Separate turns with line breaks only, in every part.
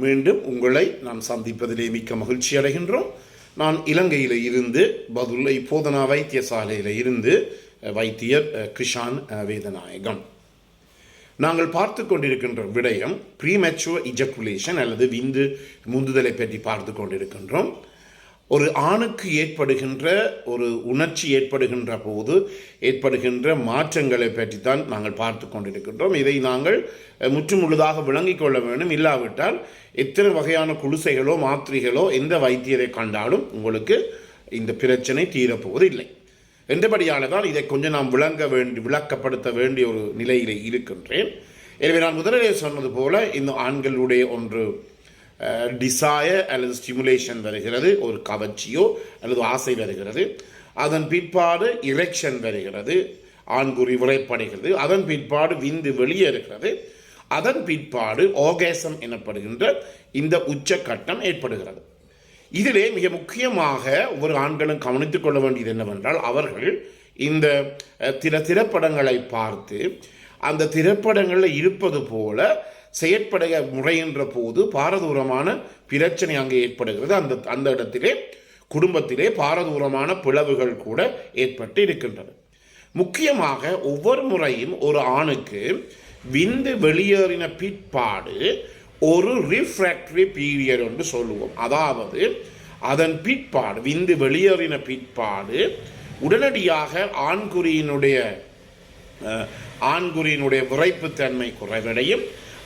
மீண்டும் உங்களை நான் சந்திப்பதிலே மிக்க மகிழ்ச்சி அடைகின்றோம். நான் இலங்கையில் இருந்து பதுளை போதனா வைத்தியசாலையில் இருந்து வைத்தியர் கிருஷான் வேதநாயகம். நாங்கள் பார்த்து கொண்டிருக்கின்ற விடயம் ப்ரீமெச்சுவர் இஜக்குலேஷன் அல்லது விந்து முந்துதலை பற்றி பார்த்து கொண்டிருக்கின்றோம். ஒரு ஆணுக்கு ஏற்படுகின்ற ஒரு உணர்ச்சி ஏற்படுகின்ற போது ஏற்படுகின்ற மாற்றங்களை பற்றித்தான் நாங்கள் பார்த்து கொண்டிருக்கின்றோம். இதை நாங்கள் முற்றுமுழுதாக விளங்கிக் கொள்ள வேண்டும். இல்லாவிட்டால் எத்தனை வகையான குளிசைகளோ மாத்திரைகளோ எந்த வைத்தியரை கண்டாலும் உங்களுக்கு இந்த பிரச்சனை தீரப்போவதில்லை. என்றபடியானதான் இதை கொஞ்சம் நாம் விளக்கப்படுத்த வேண்டிய ஒரு நிலையிலே இருக்கின்றேன். எனவே நான் முதலிலே சொன்னது போல இந்த ஆண்களுடைய ஒன்று டிசையர் அல்லது ஸ்டிமுலேஷன் வருகிறது, ஒரு கவர்ச்சியோ அல்லது ஆசை வருகிறது. அதன் பிற்பாடு இரெக்ஷன் வருகிறது, ஆண்குறி விரைப்படைகிறது. அதன் பிற்பாடு விந்து வெளியேறுகிறது. அதன் பிற்பாடு ஆர்காசம் எனப்படுகின்ற இந்த உச்சக்கட்டம் ஏற்படுகிறது. இதிலே மிக முக்கியமாக ஒவ்வொரு ஆண்களும் கவனித்துக் கொள்ள வேண்டியது என்னவென்றால், அவர்கள் இந்த திரைப்படங்களை பார்த்து அந்த திரைப்படங்களில் இருப்பது போல செயற்பட முறைகின்ற போது பாரதூரமான பிரச்சனை அங்கே ஏற்படுகிறது. அந்த இடத்திலே குடும்பத்திலே பாரதூரமான பிளவுகள் கூட ஏற்பட்டு இருக்கின்றது. முக்கியமாக ஒவ்வொரு முறையும் ஒரு ஆணுக்கு விந்து வெளியேறின பிற்பாடு ஒரு ரிஃப்ராக்டரி பீரியட் என்று சொல்லுவோம். அதாவது அதன் பிற்பாடு விந்து வெளியேறின பிற்பாடு உடனடியாக ஆண்குறியினுடைய விரைப்புத்தன்மை குறைவடையும்.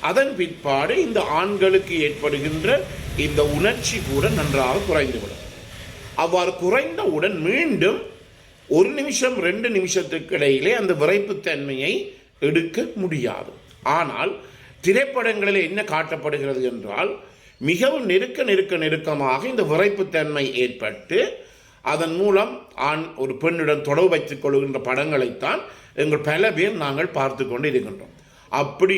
அதன் பிற்பாடு இந்த ஆண்களுக்கு ஏற்படுகின்ற இந்த உணர்ச்சி கூட நன்றாக குறைந்துவிடும். அவ்வாறு குறைந்தவுடன் மீண்டும் 1 நிமிஷம் 2 நிமிஷத்துக்கு இடையிலே அந்த விரைப்புத்தன்மையை எடுக்க முடியாது. ஆனால் திரைப்படங்களில் என்ன காட்டப்படுகிறது என்றால், மிகவும் நெருக்கமாக இந்த விரைப்புத்தன்மை ஏற்பட்டு அதன் மூலம் ஒரு பெண்ணுடன் தொடர்பு வைத்துக் கொள்கின்ற படங்களைத்தான் எங்கள் பல பேர் நாங்கள் பார்த்து கொண்டு இருக்கின்றோம். அப்படி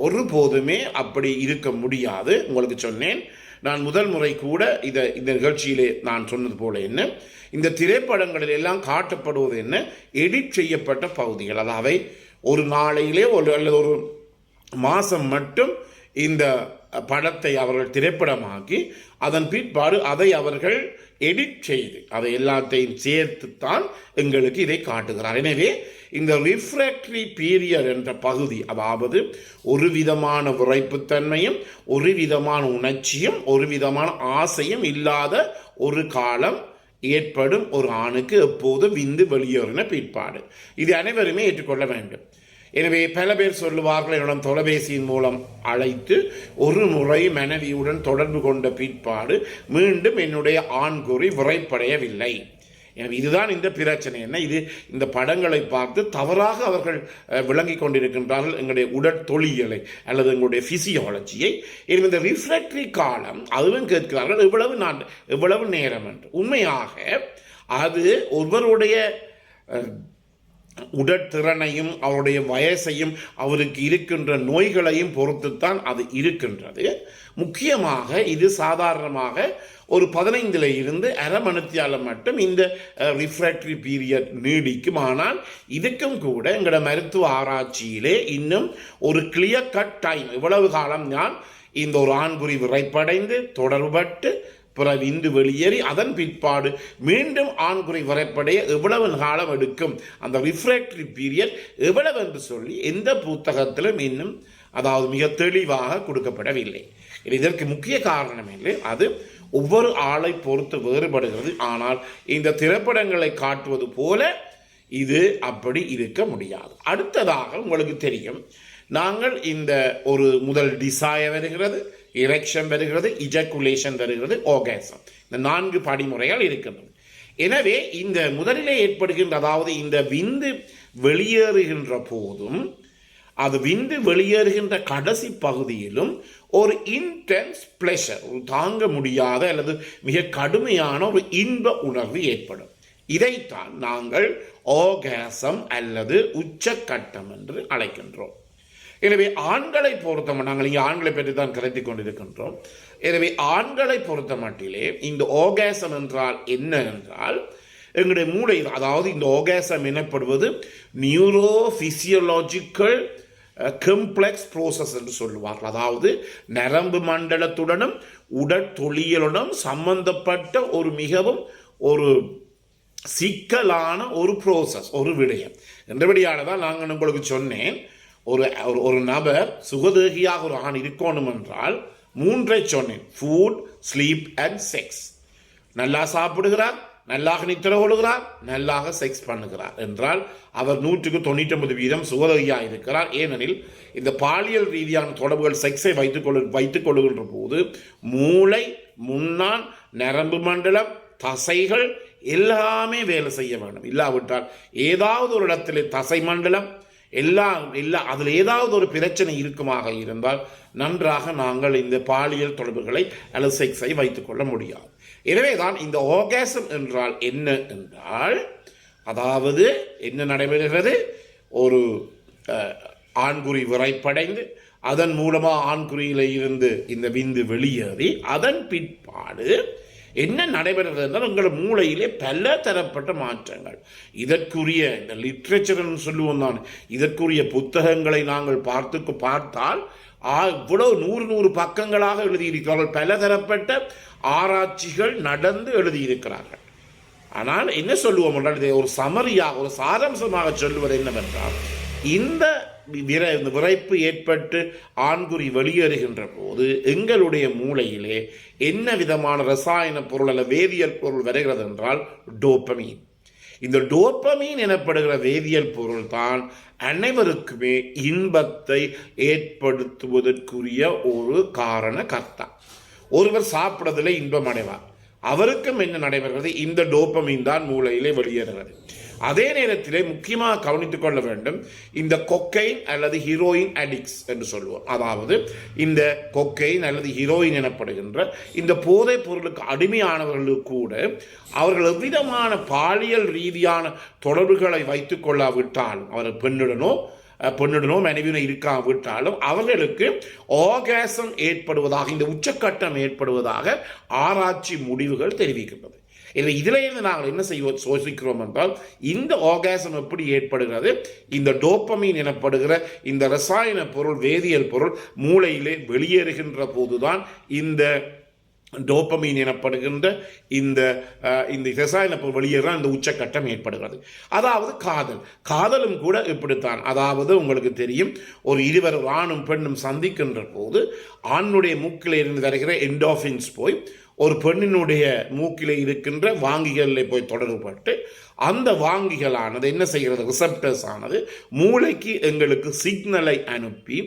ஒருபோதுமே அப்படி இருக்க முடியாது. உங்களுக்கு சொன்னேன், நான் முதல் முறை கூட இந்த நிகழ்ச்சியிலே நான் சொன்னது போல என்ன, இந்த திரைப்படங்களில் எல்லாம் காட்டப்படுவது என்ன, எடிட் செய்யப்பட்ட பகுதிகள். அதாவது ஒரு நாளையிலே அல்லது ஒரு மாதம் மட்டும் இந்த படத்தை அவர்கள் திரைப்படமாக்கி அதன் பிற்பாடு அதை அவர்கள் எடிட் செய்து அதை எல்லாத்தையும் சேர்த்துத்தான் எங்களுக்கு இதை காட்டுகிறார். எனவே இந்த ரிஃப்ராக்டரி பீரியட் என்ற பகுதி, அதாவது ஒரு விதமான விரைப்புத்தன்மையும் ஒரு விதமான உணர்ச்சியும் ஒரு விதமான ஆசையும் இல்லாத ஒரு காலம் ஏற்படும் ஒரு ஆணுக்கு எப்போது விந்து வெளியேறின பிற்பாடு. இது அனைவருமே ஏற்றுக்கொள்ள வேண்டும். எனவே பல பேர் சொல்லுவார்கள், என்னுடன் தொலைபேசியின் மூலம் அழைத்து ஒரு முறை மனைவியுடன் தொடர்பு கொண்ட பிற்பாடு மீண்டும் என்னுடைய ஆண்குறி விரைப்படையவில்லை. எனவே இதுதான் இந்த பிரச்சனை. என்ன, இது இந்த படங்களை பார்த்து தவறாக அவர்கள் விளங்கி கொண்டிருக்கின்றார்கள் எங்களுடைய உடற்தொழியலை அல்லது எங்களுடைய பிசியாலஜியை. எனவே இந்த ரிஃப்ராக்டரி காலம் அதுவும் கேட்கிறார்கள் எவ்வளவு நேரம் என்று. உண்மையாக அது ஒருவருடைய உடற்திறனையும் அவருடைய வயசையும் அவருக்கு இருக்கின்ற நோய்களையும் பொறுத்துத்தான் அது இருக்கின்றது. முக்கியமாக இது சாதாரணமாக ஒரு 15 இருந்து அரை மணித்தியாலம் மட்டும் இந்த ரிஃப்ராக்டரி பீரியட் நீடிக்கும். ஆனால் இதுக்கும் கூட எங்களோட மருத்துவ ஆராய்ச்சியிலே இன்னும் ஒரு கிளியர் கட் டைம், இவ்வளவு காலம் நான் இந்த ஒரு ஆண்குறி விரைப்படைந்து தொடர்பட்டு விந்து வெளியேறி அதன் பிற்பாடு மீண்டும் ஆண்குறி விரைப்படைய எவ்வளவு காலம் எடுக்கும், அந்த ரிஃப்ராக்டரி பீரியட் எவ்வளவு என்று சொல்லி எந்த புத்தகத்திலும் இன்னும் அதாவது மிக தெளிவாக கொடுக்கப்படவில்லை. இதற்கு முக்கிய காரணம் இல்லை, அது ஒவ்வொரு ஆளை பொறுத்து வேறுபடுகிறது. ஆனால் இந்த திரைப்படங்களை காட்டுவது போல இது அப்படி இருக்க முடியாது. அடுத்ததாக உங்களுக்கு தெரியும், நாங்கள் இந்த ஒரு முதல் டிசையர் வருகிறது, இரெக்ஷன் வருகிறது, இஜக்குலேஷன் வருகிறது, ஆர்காசம். இந்த 4 படிமுறைகள் இருக்கின்றன. எனவே இந்த முதலிலே ஏற்படுகின்ற, அதாவது இந்த விந்து வெளியேறுகின்ற போதும் அது விந்து வெளியேறுகின்ற கடைசி பகுதியிலும் ஒரு இன்டென்ஸ் பிளஷர், ஒரு தாங்க முடியாத அல்லது மிக கடுமையான ஒரு இன்ப உணர்வு ஏற்படும். இதைத்தான் நாங்கள் ஆர்காசம் அல்லது உச்சக்கட்டம் என்று அழைக்கின்றோம். எனவே ஆண்களை பொறுத்த நாங்கள் இங்கே ஆண்களை பற்றி தான் கருத்தி கொண்டிருக்கின்றோம். எனவே ஆண்களை பொறுத்த மட்டிலே இந்த ஆர்காசம் என்றால் என்ன என்றால், எங்களுடைய மூளை, அதாவது இந்த ஆர்காசம் எனப்படுவது நியூரோ பிசியோலாஜிக்கல் கம்ப்ளெக்ஸ் ப்ரோசஸ் என்று சொல்லுவார்கள். அதாவது நரம்பு மண்டலத்துடனும் உடற்தொழியலுடன் சம்பந்தப்பட்ட ஒரு மிகவும் ஒரு சிக்கலான ஒரு ப்ரோசஸ், ஒரு விடயம். என்றபடியால் தான் நாங்கள் உங்களுக்கு சொன்னேன், ஒரு நபர் சுகதேகியாக ஒரு ஆண் இருக்கணும் என்றால் 3 சொன்னேன்: ஃபுட், ஸ்லீப் அண்ட் செக்ஸ். நல்லா சாப்பிடுகிறார், நல்லாக நித்திர கொள்கிறார், நல்லாக செக்ஸ் பண்ணுகிறார் என்றால் அவர் 199% சுகதேகியாக இருக்கிறார். ஏனெனில் இந்த பாலியல் ரீதியான தொடர்புகள் செக்ஸை வைத்துக் கொள்ளுகின்ற போது மூளை, முன்னாள் நரம்பு மண்டலம், தசைகள் எல்லாமே வேலை செய்ய வேண்டும். இல்லாவிட்டால் ஏதாவது ஒரு இடத்துல தசை மண்டலம் அதில் ஏதாவது ஒரு பிரச்சனை இருக்குமாக இருந்தால் நன்றாக நாங்கள் இந்த பாலியல் தொடர்புகளை அல்லது செக்ஸை வைத்துக் கொள்ள முடியாது. எனவேதான் இந்த ஆர்காசம் என்றால் என்ன என்றால், அதாவது என்ன நடைபெறுகிறது, ஒரு ஆண்குறி விரைப்படைந்து அதன் மூலமாக ஆண்குறியில இருந்து இந்த விந்து வெளியேறி அதன் பிற்பாடு என்ன நடைபெறுகிறது என்றால் உங்கள் மூளையிலே பல தரப்பட்ட மாற்றங்கள். இதற்குரிய இந்த லிட்ரேச்சர்னு சொல்லுவோம் தான், இதற்குரிய புத்தகங்களை நாங்கள் பார்த்தால் இவ்வளவு 100 பக்கங்களாக எழுதியிருக்கிறார்கள். பல தரப்பட்ட ஆராய்ச்சிகள் நடந்து எழுதியிருக்கிறார்கள். ஆனால் என்ன சொல்லுவோம் என்றால், இதை ஒரு சமரியாக, ஒரு சாராம்சமாக சொல்லுவது என்னவென்றால், இந்த விரைப்பு ஏற்பட்டு ஆண்குறி வெளியேறுகின்ற போது எங்களுடைய மூளையிலே என்ன விதமான ரசாயன பொருள் அல்ல வேதியியல் பொருள் வருகிறது என்றால் டோப்பமீன். இந்த டோப்பமீன் எனப்படுகிற வேதியியல் பொருள் தான் அனைவருக்குமே இன்பத்தை ஏற்படுத்துவதற்குரிய ஒரு காரண கர்த்தா. ஒருவர் சாப்பிடுறதுல இன்பம் அடைவார், அவருக்கும் என்ன நடைபெறுகிறது, இந்த டோப்பமீன் தான் மூளையிலே வெளியேறுகிறது. அதே நேரத்திலே முக்கியமாக கவனித்துக் கொள்ள வேண்டும், இந்த கொக்கைன் அல்லது ஹீரோயின் அடிக்ட்ஸ் என்று சொல்லுவோம். அதாவது இந்த கொக்கைன் அல்லது ஹீரோயின் எனப்படுகின்ற இந்த போதைப் பொருளுக்கு அடிமையானவர்களுக்கு கூட அவர்கள் எவ்விதமான பாலியல் ரீதியான தொடர்புகளை வைத்துக் கொள்ளாவிட்டாலும், அவர் பெண்ணுடனோ மனைவியோ இருக்காவிட்டாலும் அவர்களுக்கு ஆர்காசம் ஏற்படுவதாக, இந்த உச்சக்கட்டம் ஏற்படுவதாக ஆராய்ச்சி முடிவுகள் தெரிவிக்கின்றது. இதில் இருந்து நாங்கள் என்ன யோசிக்கிறோம் என்றால், இந்த ஆர்காசம் எப்படி ஏற்படுகிறது, இந்த டோப்பமீன் எனப்படுகிற இந்த ரசாயன பொருள், வேதியியல் பொருள் மூளையிலே வெளியேறுகின்ற போதுதான் இந்த டோப்பமீன் எனப்படுகின்ற இந்த ரசாயன பொருள் வெளியேற இந்த உச்சக்கட்டம் ஏற்படுகிறது. அதாவது காதலும் கூட இப்படித்தான். அதாவது உங்களுக்கு தெரியும், ஒரு ஆணும் பெண்ணும் சந்திக்கின்ற போது ஆணுடைய மூக்கில் இருந்து வருகிற என்டோர்பின்ஸ் போய் ஒரு பெண்ணினுடைய மூக்கிலே இருக்கின்ற வாங்கிகளில் போய் தொடர்புபட்டு அந்த வாங்கிகளானது என்ன செய்கிறது, ரிசப்டர்ஸ் ஆனது மூளைக்கு எங்களுக்கு சிக்னலை அனுப்பி,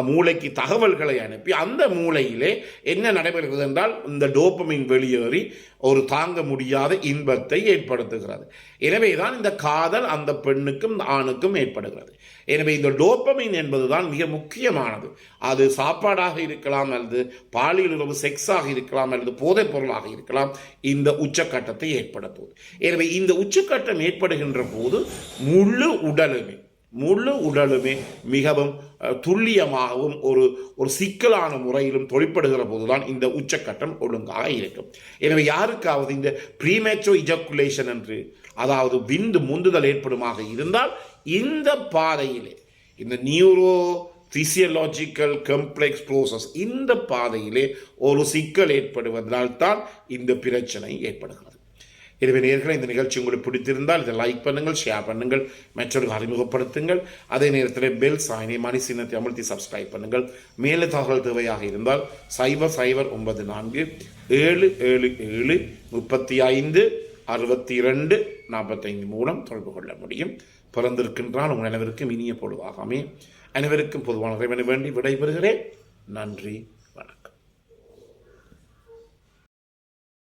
மூளைக்கு தகவல்களை அனுப்பி அந்த மூளையிலே என்ன நடைபெறுகிறது என்றால் இந்த டோப்பமின் வெளியேறி ஒரு தாங்க முடியாத இன்பத்தை ஏற்படுத்துகிறது. எனவேதான் இந்த காதல் அந்த பெண்ணுக்கும் ஆணுக்கும் ஏற்படுகிறது. எனவே இந்த டோப்பமின் என்பதுதான் மிக முக்கியமானது. அது சாப்பாடாக இருக்கலாம், அல்லது பாலியல் உறவு செக்ஸாக இருக்கலாம், அல்லது போதைப் பொருளாக இருக்கலாம், இந்த உச்சக்கட்டத்தை ஏற்படுத்துவது. எனவே இந்த உச்சக்கட்டம் ஏற்படுகின்ற போது முழு உடலுமே மிகவும் துல்லியமாகவும் ஒரு சிக்கலான முறையிலும் தொழிற்படுகிற போதுதான் இந்த உச்சக்கட்டம் ஒழுங்காக இருக்கும். எனவே யாருக்காவது இந்த ப்ரீமேச்சுவர் இஜாக்குலேஷன் என்று, அதாவது விந்து முந்துதல் ஏற்படுமாக இருந்தால், இந்த பாதையிலே இந்த நியூரோ பிசியலாஜிக்கல் கம்ப்ளெக்ஸ் ப்ரோசஸ், இந்த பாதையிலே ஒரு சிக்கல் ஏற்படுவதால் தான் இந்த பிரச்சனை ஏற்படுகிறது. எனவே நேயர்களே, இந்த நிகழ்ச்சி உங்களுக்கு பிடித்திருந்தால் இதை லைக் பண்ணுங்கள், ஷேர் பண்ணுங்கள், மற்றவர்கள் அறிமுகப்படுத்துங்கள். அதே நேரத்தில் பெல் சாயினை மணிசின்னத்தை அமர்த்தி சப்ஸ்கிரைப் பண்ணுங்கள். மேலே தகவல் தேவையாக இருந்தால் 0094 777 35 62 45 மூலம் தொடர்பு கொள்ள முடியும். பிறந்திருக்கின்றால் உங்கள் அனைவருக்கும் இனிய பொழுதாகவே அனைவருக்கும் பொதுவான இறைவனை வேண்டி விடைபெறுகிறேன். நன்றி.